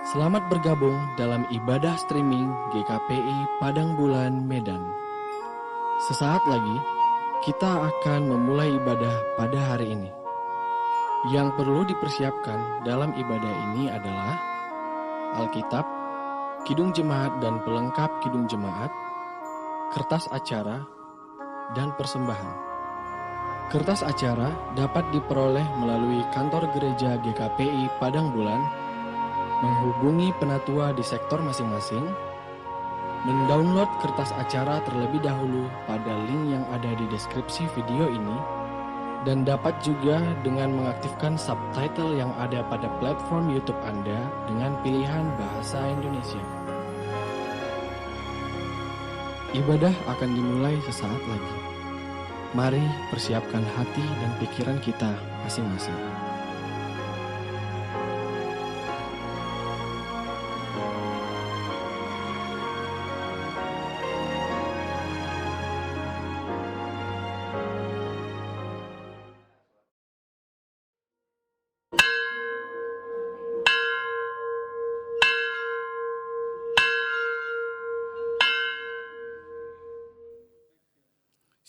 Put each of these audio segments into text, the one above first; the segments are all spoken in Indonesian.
Selamat bergabung dalam ibadah streaming GKPI Padang Bulan Medan. Sesaat lagi, kita akan memulai ibadah pada hari ini. Yang perlu dipersiapkan dalam ibadah ini adalah Alkitab, Kidung Jemaat dan pelengkap Kidung Jemaat, kertas acara, dan persembahan. Kertas acara dapat diperoleh melalui kantor gereja GKPI Padang Bulan, menghubungi penatua di sektor masing-masing, mendownload kertas acara terlebih dahulu pada link yang ada di deskripsi video ini, dan dapat juga dengan mengaktifkan subtitle yang ada pada platform YouTube Anda dengan pilihan bahasa Indonesia. Ibadah akan dimulai sesaat lagi. Mari persiapkan hati dan pikiran kita masing-masing.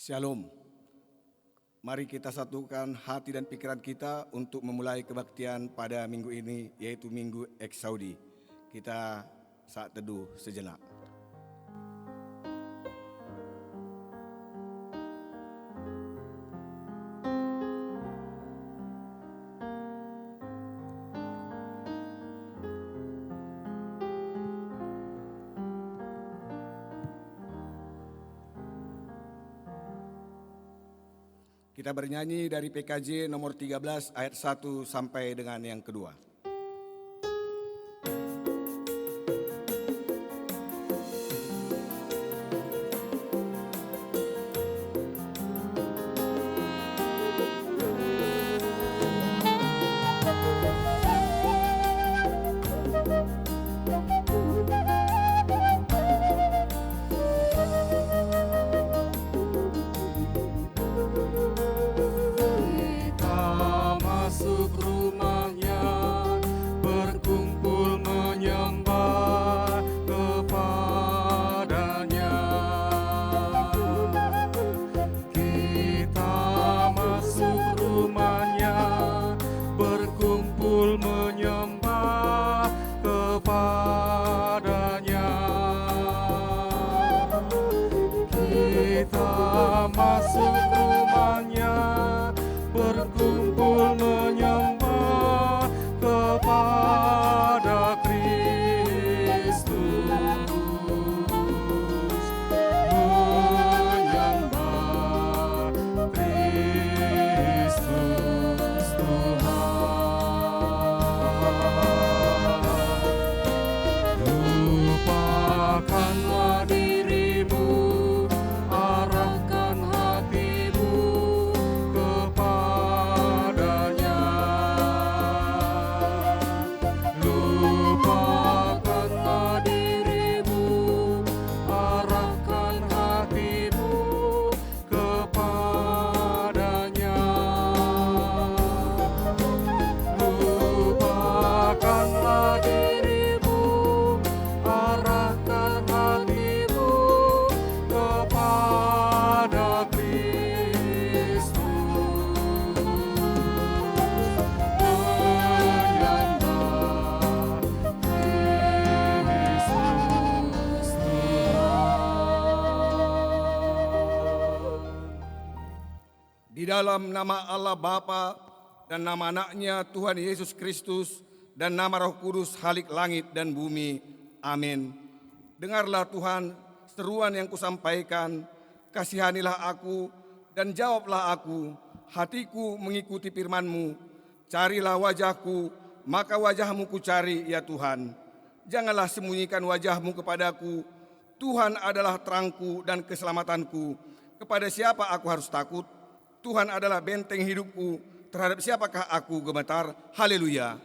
Shalom. Mari kita satukan hati dan pikiran kita untuk memulai kebaktian pada minggu ini, yaitu Minggu Eksaudi. Kita saat teduh sejenak. Kita bernyanyi dari PKJ nomor 13 ayat 1 sampai dengan yang kedua. Di dalam nama Allah Bapa dan nama anaknya Tuhan Yesus Kristus dan nama Roh Kudus Halik langit dan bumi. Amin. Dengarlah Tuhan seruan yang kusampaikan, kasihanilah aku dan jawablah aku. Hatiku mengikuti firman-Mu. Carilah wajah-Ku, maka wajah-Mu kucari ya Tuhan. Janganlah sembunyikan wajah-Mu kepadaku. Tuhan adalah terangku dan keselamatanku. Kepada siapa aku harus takut? Tuhan adalah benteng hidupku, terhadap siapakah aku gemetar? Haleluya.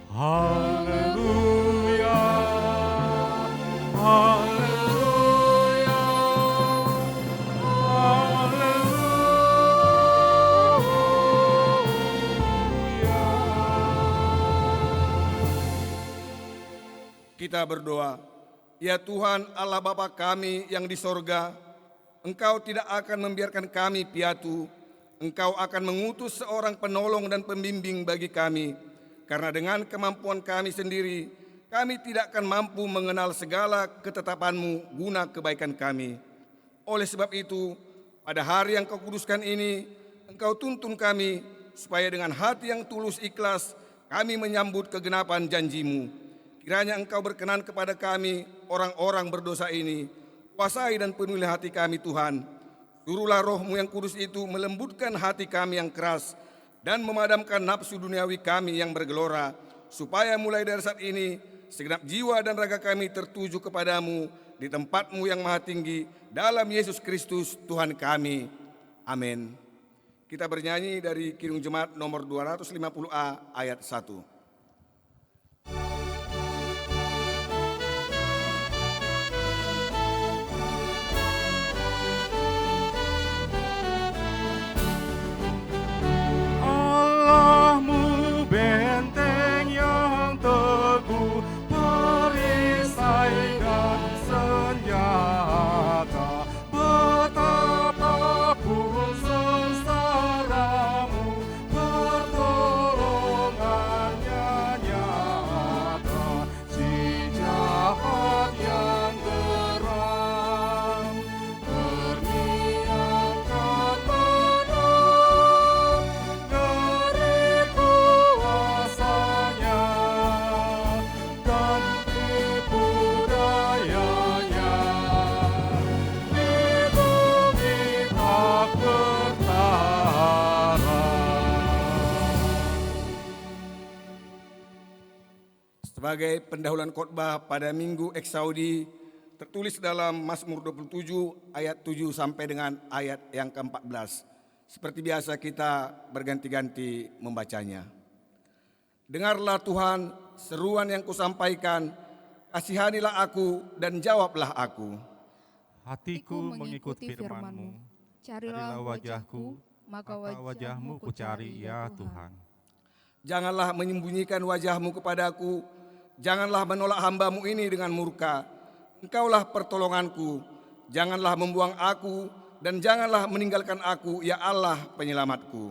Haleluya. Haleluya. Haleluya. Kita berdoa, ya Tuhan Allah Bapa kami yang di sorga, Engkau tidak akan membiarkan kami piatu. Engkau akan mengutus seorang penolong dan pembimbing bagi kami, karena dengan kemampuan kami sendiri, kami tidak akan mampu mengenal segala ketetapan-Mu guna kebaikan kami. Oleh sebab itu, pada hari yang Kau kuduskan ini, Engkau tuntun kami, supaya dengan hati yang tulus ikhlas, kami menyambut kegenapan janji-Mu. Kiranya Engkau berkenan kepada kami, orang-orang berdosa ini. Kuasai dan penuhi hati kami Tuhan. Suruhlah Roh-Mu yang kudus itu melembutkan hati kami yang keras dan memadamkan nafsu duniawi kami yang bergelora, supaya mulai dari saat ini segenap jiwa dan raga kami tertuju kepadamu di tempat-Mu yang maha tinggi, dalam Yesus Kristus Tuhan kami. Amin. Kita bernyanyi dari Kidung Jemaat nomor 250A ayat 1. Allahmu benteng yang teguh, perisai dan senjata. Betapapun sengsaramu, pertolongannya nyata. Si jahat yang geram berniatkan menang dari kuasanya dan tipu dayanya. Di bumi tak bertara. Sebagai pendahuluan khotbah pada Minggu Eksaudi, tertulis dalam Mazmur 27 ayat 7 sampai dengan ayat yang ke-14. Seperti biasa kita berganti-ganti membacanya. Dengarlah Tuhan seruan yang kusampaikan, kasihanilah aku dan jawablah aku. Hatiku mengikuti firman-Mu. Carilah wajahku, maka wajah-Mu kucari ya Tuhan. Janganlah menyembunyikan wajah-Mu kepadaku, janganlah menolak hamba-Mu ini dengan murka. Engkaulah pertolonganku, janganlah membuang aku, dan janganlah meninggalkan aku, ya Allah penyelamatku.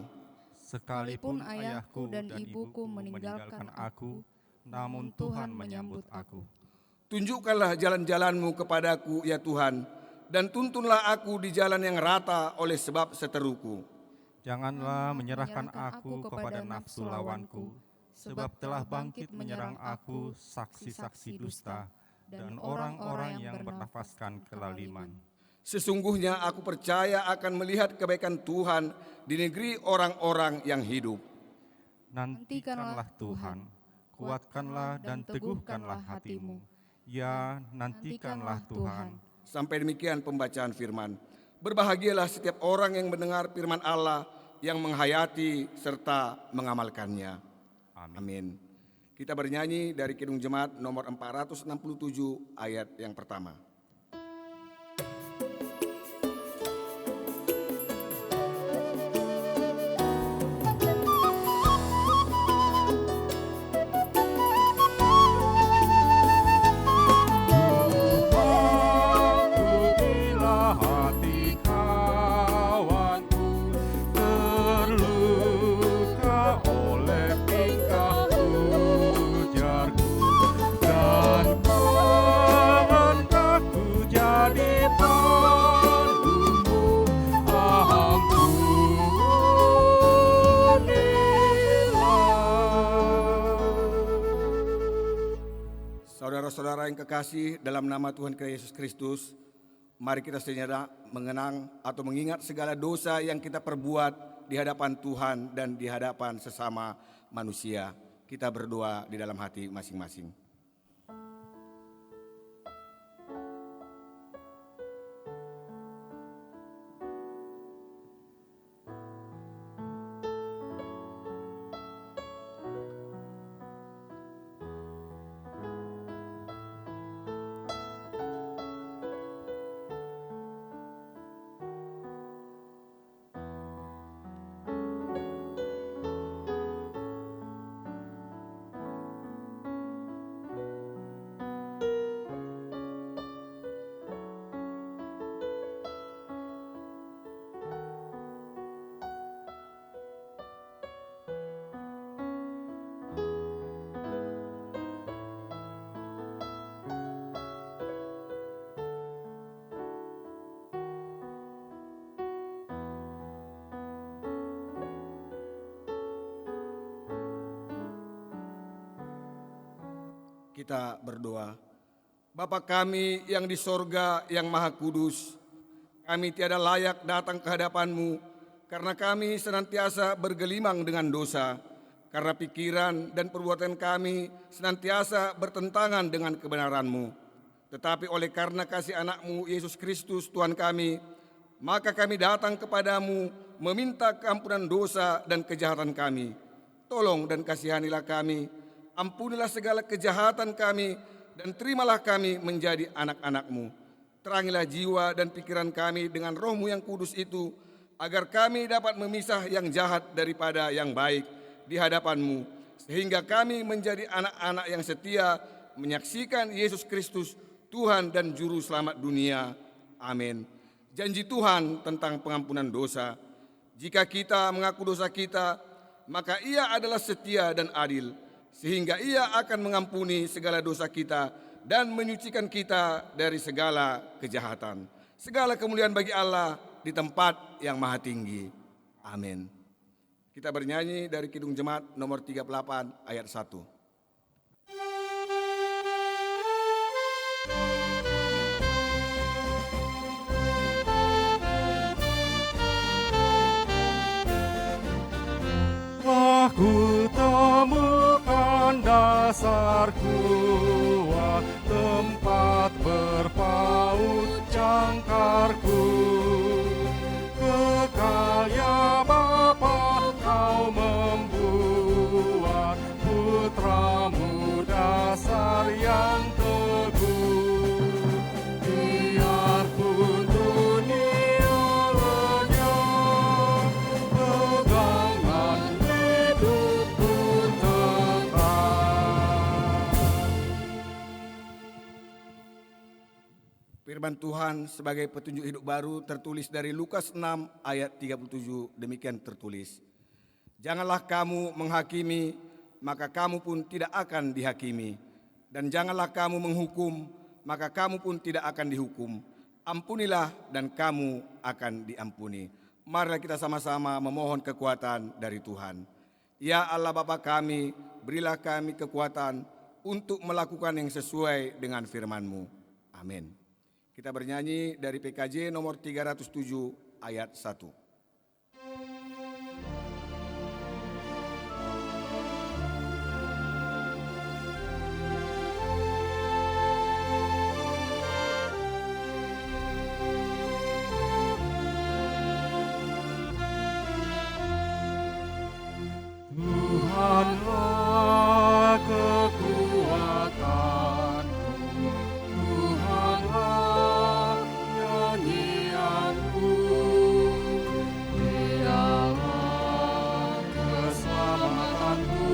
Sekalipun ayahku dan ibuku meninggalkan aku, namun Tuhan menyambut aku. Tunjukkanlah jalan-jalan-Mu kepadaku, ya Tuhan, dan tuntunlah aku di jalan yang rata oleh sebab seteruku. Janganlah menyerahkan aku kepada nafsu lawanku, sebab telah bangkit menyerang aku saksi-saksi dusta dan orang-orang yang bernafaskan kelaliman. Sesungguhnya aku percaya akan melihat kebaikan Tuhan di negeri orang-orang yang hidup. Nantikanlah Tuhan, kuatkanlah dan teguhkanlah hatimu. Ya, nantikanlah Tuhan. Sampai demikian pembacaan firman. Berbahagialah setiap orang yang mendengar firman Allah, yang menghayati serta mengamalkannya. Amin. Kita bernyanyi dari Kidung Jemaat nomor 467 ayat yang pertama. Bila hati kawanku terluka oleh tingkah ujarku, dan kehendakku jadi pelindungmu, ampunilah. Saudara-saudara yang kekasih dalam nama Tuhan Yesus Kristus, mari kita sejenak mengenang atau mengingat segala dosa yang kita perbuat di hadapan Tuhan dan di hadapan sesama manusia. Kita berdoa di dalam hati masing-masing. kita berdoa. Bapa kami yang di sorga yang maha kudus, kami tiada layak datang ke hadapan-Mu karena kami senantiasa bergelimang dengan dosa, karena pikiran dan perbuatan kami senantiasa bertentangan dengan kebenaran-Mu. Tetapi oleh karena kasih anak-Mu Yesus Kristus Tuhan kami, maka kami datang kepadamu meminta keampunan dosa dan kejahatan kami. Tolong dan kasihanilah kami, ampunilah segala kejahatan kami, dan terimalah kami menjadi anak-anak-Mu. Terangilah jiwa dan pikiran kami dengan Roh-Mu yang kudus itu, agar kami dapat memisah yang jahat daripada yang baik di hadapan-Mu, sehingga kami menjadi anak-anak yang setia, menyaksikan Yesus Kristus, Tuhan dan Juru Selamat dunia. Amin. Janji Tuhan tentang pengampunan dosa. Jika kita mengaku dosa kita, maka Ia adalah setia dan adil, sehingga Ia akan mengampuni segala dosa kita dan menyucikan kita dari segala kejahatan. Segala kemuliaan bagi Allah di tempat yang maha tinggi. Amin. Kita bernyanyi dari Kidung Jemaat nomor 38 ayat 1. Aku temukan dasar kuat, tempat berpaut jangkarku. Kekal ya Bapa, Kau membuat putramu dasar yang teguh. Biarpun dunia lenyap, pegangan hidupku tetap. Firman Tuhan sebagai petunjuk hidup baru tertulis dari Lukas 6 ayat 37, demikian tertulis. Janganlah kamu menghakimi, maka kamu pun tidak akan dihakimi. Dan janganlah kamu menghukum, maka kamu pun tidak akan dihukum. Ampunilah dan kamu akan diampuni. Marilah kita sama-sama memohon kekuatan dari Tuhan. Ya Allah Bapa kami, berilah kami kekuatan untuk melakukan yang sesuai dengan firman-Mu. Amin. Kita bernyanyi dari PKJ nomor 307 ayat 1. Tuhanlah kekuatanku, Tuhanlah nyanyianku, Dialah keselamatanku,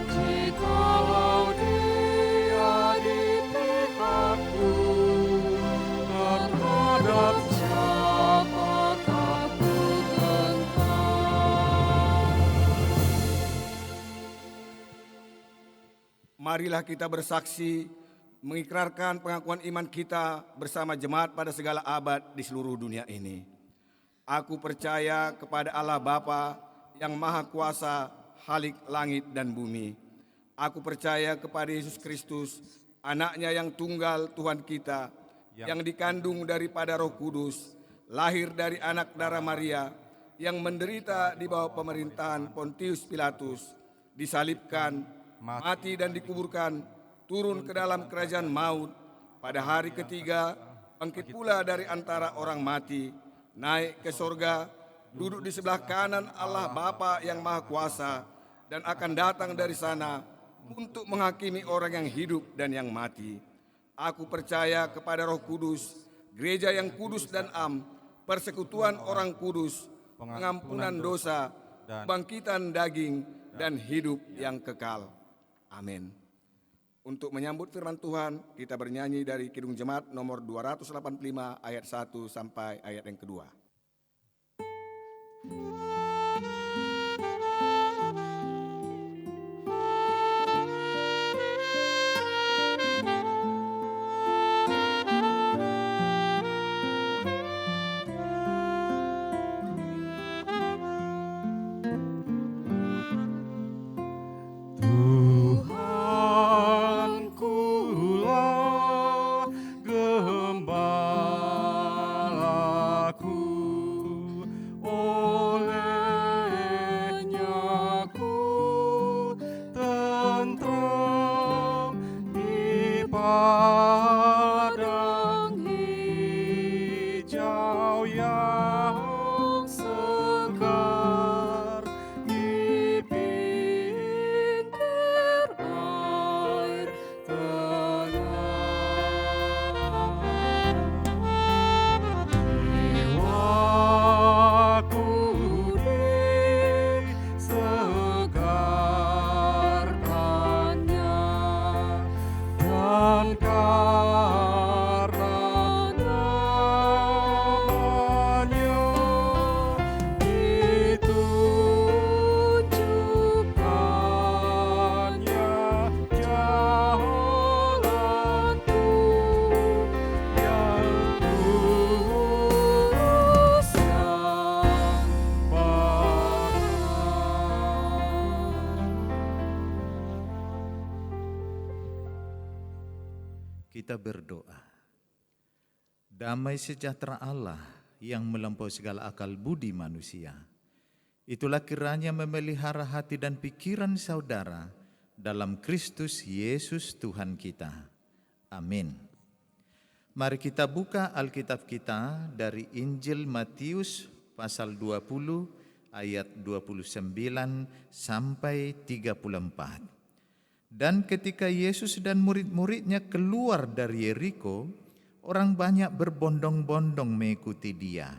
jikalau Dia di pihakku, terhadap siapakah ku gentar. Marilah kita bersaksi, mengikrarkan pengakuan iman kita bersama jemaat pada segala abad di seluruh dunia ini. Aku percaya kepada Allah Bapa yang Maha Kuasa, Khalik langit dan bumi. Aku percaya kepada Yesus Kristus, Anaknya yang tunggal Tuhan kita, yang dikandung daripada Roh Kudus, lahir dari anak darah Maria, yang menderita di bawah pemerintahan Pontius Pilatus, disalibkan, mati dan dikuburkan, turun ke dalam kerajaan maut, pada hari ketiga bangkit pula dari antara orang mati, naik ke sorga, duduk di sebelah kanan Allah Bapa yang Maha Kuasa, dan akan datang dari sana untuk menghakimi orang yang hidup dan yang mati. Aku percaya kepada Roh Kudus, gereja yang kudus dan am, persekutuan orang kudus, pengampunan dosa, kebangkitan daging, dan hidup yang kekal. Amin. Untuk menyambut firman Tuhan, kita bernyanyi dari Kidung Jemaat nomor 285 ayat 1 sampai ayat yang kedua. Tuhan Kita berdoa. Damai sejahtera Allah yang melampaui segala akal budi manusia, itulah kiranya memelihara hati dan pikiran saudara dalam Kristus Yesus Tuhan kita. Amin. Mari kita buka Alkitab kita dari Injil Matius pasal 20 ayat 29 sampai 34. Dan ketika Yesus dan murid-muridnya keluar dari Yeriko, orang banyak berbondong-bondong mengikuti dia.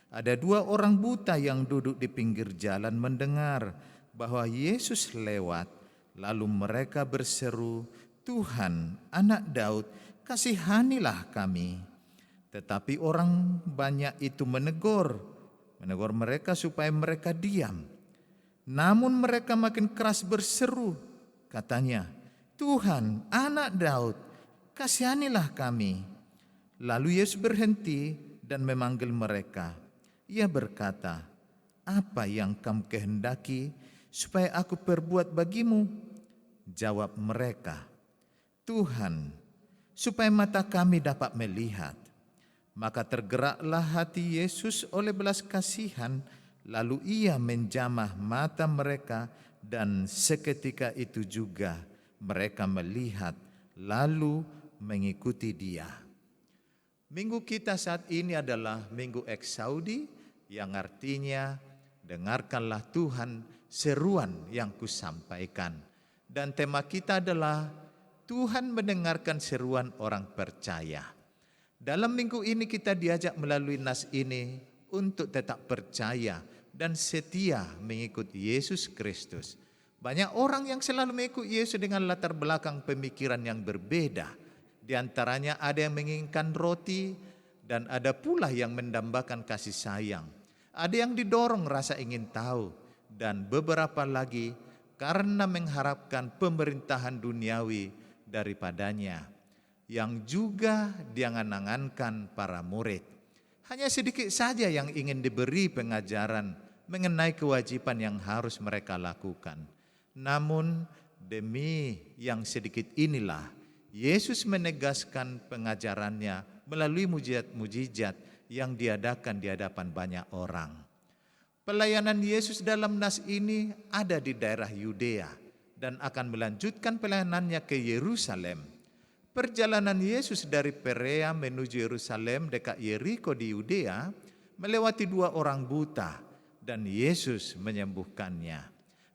Ada 2 orang buta yang duduk di pinggir jalan mendengar bahwa Yesus lewat, lalu mereka berseru, "Tuhan, Anak Daud, kasihanilah kami." Tetapi orang banyak itu menegur mereka supaya mereka diam. Namun mereka makin keras berseru, katanya, "Tuhan, Anak Daud, kasihanilah kami." Lalu Yesus berhenti dan memanggil mereka. Ia berkata, "Apa yang kamu kehendaki supaya aku perbuat bagimu?" Jawab mereka, "Tuhan, supaya mata kami dapat melihat." Maka tergeraklah hati Yesus oleh belas kasihan, lalu ia menjamah mata mereka, dan seketika itu juga mereka melihat lalu mengikuti dia. Minggu kita saat ini adalah Minggu Eksaudi, yang artinya dengarkanlah Tuhan seruan yang kusampaikan. Dan tema kita adalah Tuhan mendengarkan seruan orang percaya. Dalam minggu ini kita diajak melalui nas ini untuk tetap percaya dan setia mengikuti Yesus Kristus. Banyak orang yang selalu mengikuti Yesus dengan latar belakang pemikiran yang berbeda. Di antaranya ada yang menginginkan roti dan ada pula yang mendambakan kasih sayang. Ada yang didorong rasa ingin tahu dan beberapa lagi karena mengharapkan pemerintahan duniawi daripadanya, yang juga diangan-angankan para murid. Hanya sedikit saja yang ingin diberi pengajaran mengenai kewajiban yang harus mereka lakukan. Namun demi yang sedikit inilah Yesus menegaskan pengajarannya melalui mujizat-mujizat yang diadakan di hadapan banyak orang. Pelayanan Yesus dalam nas ini ada di daerah Yudea dan akan melanjutkan pelayanannya ke Yerusalem. Perjalanan Yesus dari Perea menuju Yerusalem dekat Yeriko di Yudea melewati 2 orang buta dan Yesus menyembuhkannya.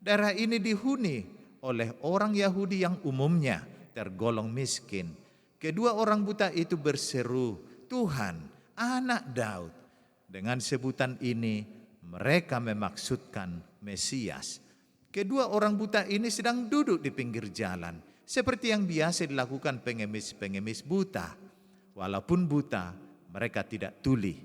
Daerah ini dihuni oleh orang Yahudi yang umumnya tergolong miskin. Kedua orang buta itu berseru, "Tuhan, Anak Daud." Dengan sebutan ini mereka memaksudkan Mesias. Kedua orang buta ini sedang duduk di pinggir jalan, seperti yang biasa dilakukan pengemis-pengemis buta. Walaupun buta, mereka tidak tuli.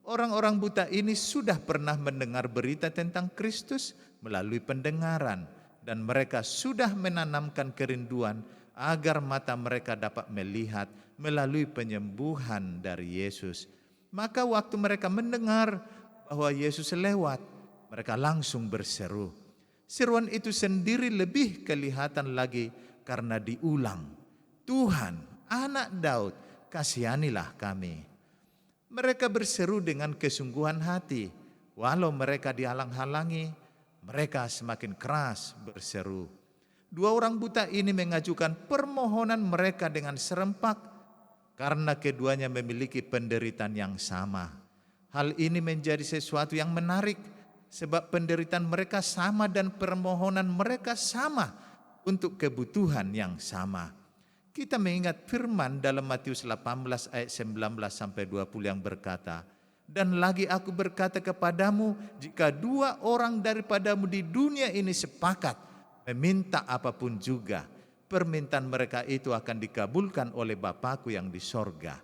Orang-orang buta ini sudah pernah mendengar berita tentang Kristus melalui pendengaran, dan mereka sudah menanamkan kerinduan agar mata mereka dapat melihat melalui penyembuhan dari Yesus. Maka waktu mereka mendengar bahwa Yesus lewat, mereka langsung berseru. Seruan itu sendiri lebih kelihatan lagi karena diulang. "Tuhan, Anak Daud, kasihanilah kami." Mereka berseru dengan kesungguhan hati. Walau mereka dihalang-halangi, mereka semakin keras berseru. 2 orang buta ini mengajukan permohonan mereka dengan serempak karena keduanya memiliki penderitaan yang sama. Hal ini menjadi sesuatu yang menarik sebab penderitaan mereka sama dan permohonan mereka sama untuk kebutuhan yang sama. Kita mengingat firman dalam Matius 18 ayat 19 sampai 20 yang berkata, "Dan lagi aku berkata kepadamu, jika 2 orang daripadamu di dunia ini sepakat meminta apapun juga, permintaan mereka itu akan dikabulkan oleh Bapa-Ku yang di sorga.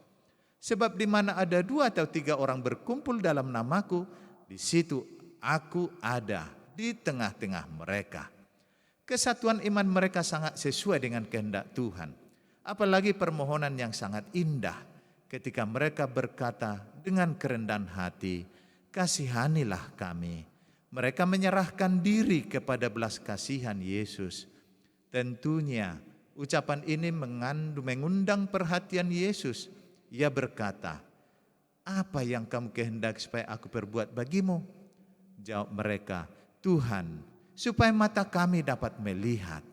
Sebab di mana ada 2 atau 3 orang berkumpul dalam namaku, di situ aku ada di tengah-tengah mereka." Kesatuan iman mereka sangat sesuai dengan kehendak Tuhan. Apalagi permohonan yang sangat indah ketika mereka berkata dengan kerendahan hati, "Kasihanilah kami." Mereka menyerahkan diri kepada belas kasihan Yesus. Tentunya Ucapan ini mengundang perhatian Yesus. Ia berkata, "Apa yang kamu kehendaki supaya aku perbuat bagimu?" Jawab mereka, "Tuhan, supaya mata kami dapat melihat."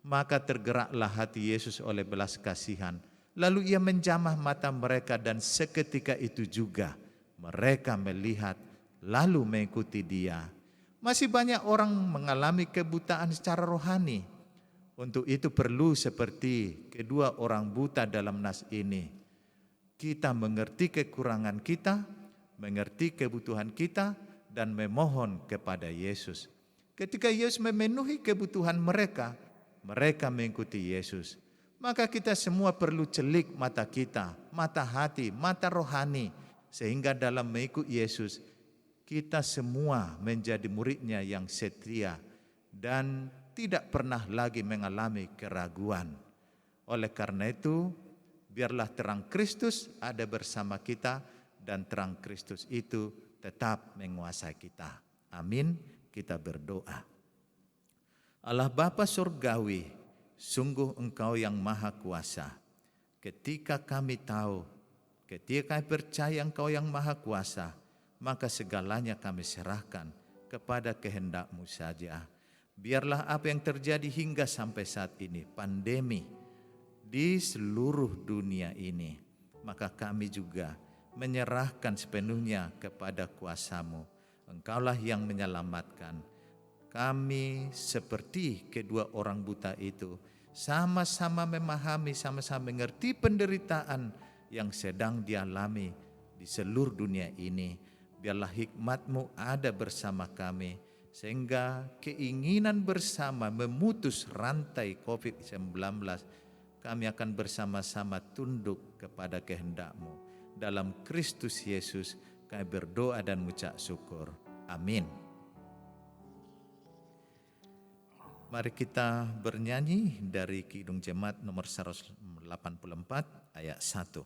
Maka tergeraklah hati Yesus oleh belas kasihan. Lalu ia menjamah mata mereka dan seketika itu juga mereka melihat lalu mengikuti dia. Masih banyak orang mengalami kebutaan secara rohani. Untuk itu perlu seperti kedua orang buta dalam nas ini. Kita mengerti kekurangan kita, mengerti kebutuhan kita, dan memohon kepada Yesus. Ketika Yesus memenuhi kebutuhan mereka, mereka mengikuti Yesus. Maka kita semua perlu celik mata kita, mata hati, mata rohani. Sehingga dalam mengikut Yesus, kita semua menjadi muridnya yang setia dan tidak pernah lagi mengalami keraguan. Oleh karena itu, biarlah terang Kristus ada bersama kita dan terang Kristus itu tetap menguasai kita. Amin. Kita berdoa. Allah Bapa Surgawi, sungguh Engkau yang Maha Kuasa. Ketika kami tahu, ketika kami percaya Engkau yang Maha Kuasa, maka segalanya kami serahkan kepada kehendak-Mu saja. Biarlah apa yang terjadi hingga sampai saat ini, pandemi di seluruh dunia ini, maka kami juga menyerahkan sepenuhnya kepada kuasa-Mu. Engkaulah yang menyelamatkan. Kami seperti kedua orang buta itu, sama-sama memahami, sama-sama mengerti penderitaan yang sedang dialami di seluruh dunia ini. Biarlah hikmat-Mu ada bersama kami, sehingga keinginan bersama memutus rantai COVID-19, kami akan bersama-sama tunduk kepada kehendak-Mu. Dalam Kristus Yesus kami berdoa dan mengucap syukur. Amin. Mari kita bernyanyi dari Kidung Jemaat nomor 184 ayat 1.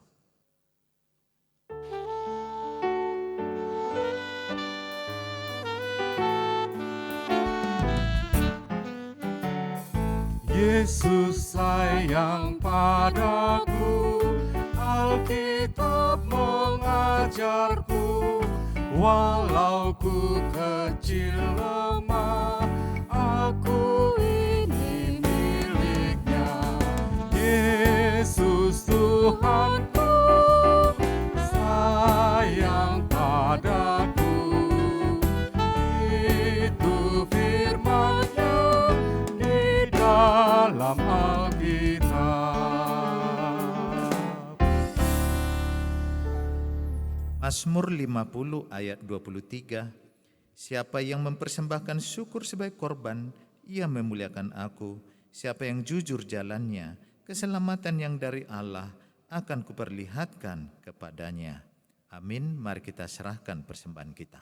Yesus sayang padaku, Alkitab mengajarku, walau ku kecil lemah, aku ini miliknya. Yesus Tuhanku, sayang padaku, itu firman-Nya di dalam Alkitab. Mazmur 50 ayat 23. Siapa yang mempersembahkan syukur sebagai korban, ia memuliakan aku. Siapa yang jujur jalannya, keselamatan yang dari Allah akan kuperlihatkan kepadanya. Amin. Mari kita serahkan persembahan kita.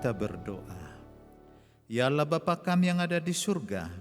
Kita berdoa. Ya Allah Bapa kami yang ada di surga,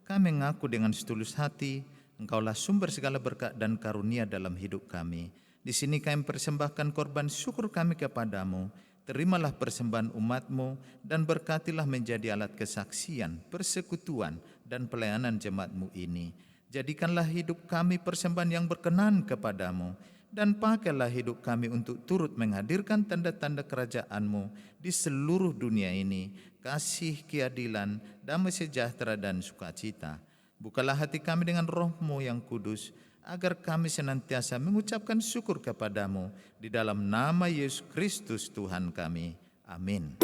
kami mengaku dengan setulus hati, Engkaulah sumber segala berkat dan karunia dalam hidup kami. Di sini kami persembahkan korban syukur kami kepadamu, terimalah persembahan umat-Mu dan berkatilah menjadi alat kesaksian, persekutuan, dan pelayanan jemaat-Mu ini. Jadikanlah hidup kami persembahan yang berkenan kepadamu, dan pakailah hidup kami untuk turut menghadirkan tanda-tanda kerajaan-Mu di seluruh dunia ini, kasih, keadilan, damai sejahtera, dan sukacita. Bukalah hati kami dengan Roh-Mu yang kudus, agar kami senantiasa mengucapkan syukur kepadamu di dalam nama Yesus Kristus Tuhan kami. Amin.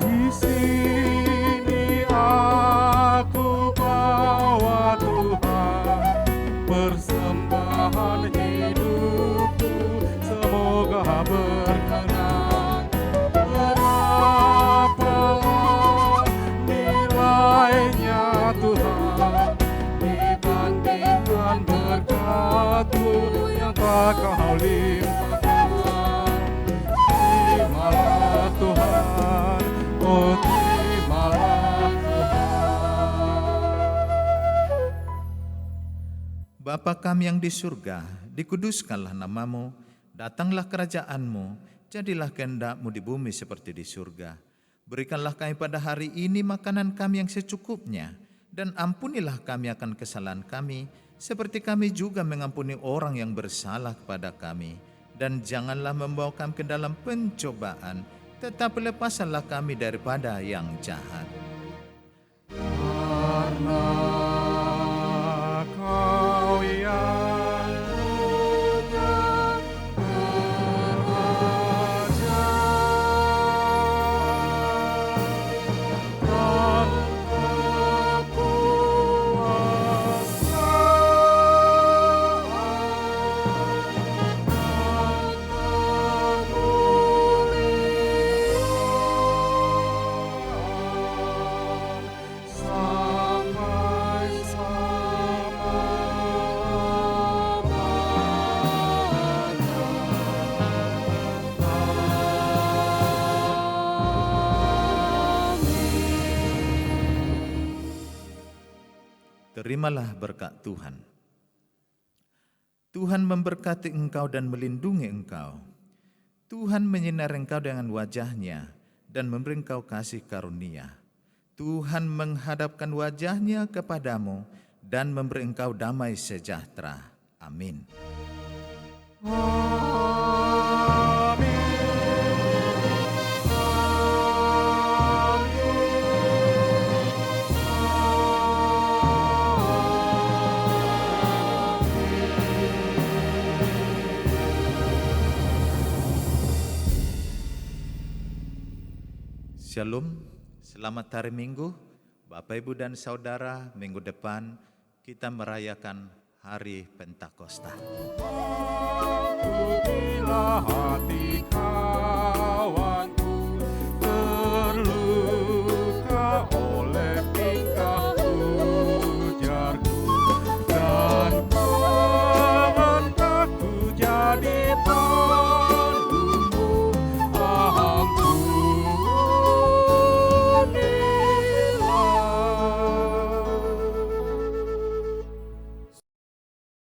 Di sini aku bawa Tuhan, persembahan hidupku semoga berkenan. Berapalah nilainya Tuhan dibandingkan berkat-Mu yang tak Kau limpahkan. Terimalah Tuhan, oh terimalah Tuhan. Bapa kami yang di surga, dikuduskanlah nama-Mu, datanglah kerajaan-Mu, jadilah kehendak-Mu di bumi seperti di surga. Berikanlah kami pada hari ini makanan kami yang secukupnya, dan ampunilah kami akan kesalahan kami, seperti kami juga mengampuni orang yang bersalah kepada kami. Dan janganlah membawa kami ke dalam pencobaan, tetapi lepaskanlah kami daripada yang jahat. Karena Kau yang punya kerajaan dan Terimalah berkat Tuhan. Tuhan memberkati engkau dan melindungi engkau. Tuhan menyinari engkau dengan wajah-Nya dan memberi engkau kasih karunia. Tuhan menghadapkan wajah-Nya kepadamu dan memberi engkau damai sejahtera. Amin. Shalom, selamat hari Minggu, Bapak Ibu dan Saudara. Minggu depan kita merayakan Hari Pentakosta. Aku bilang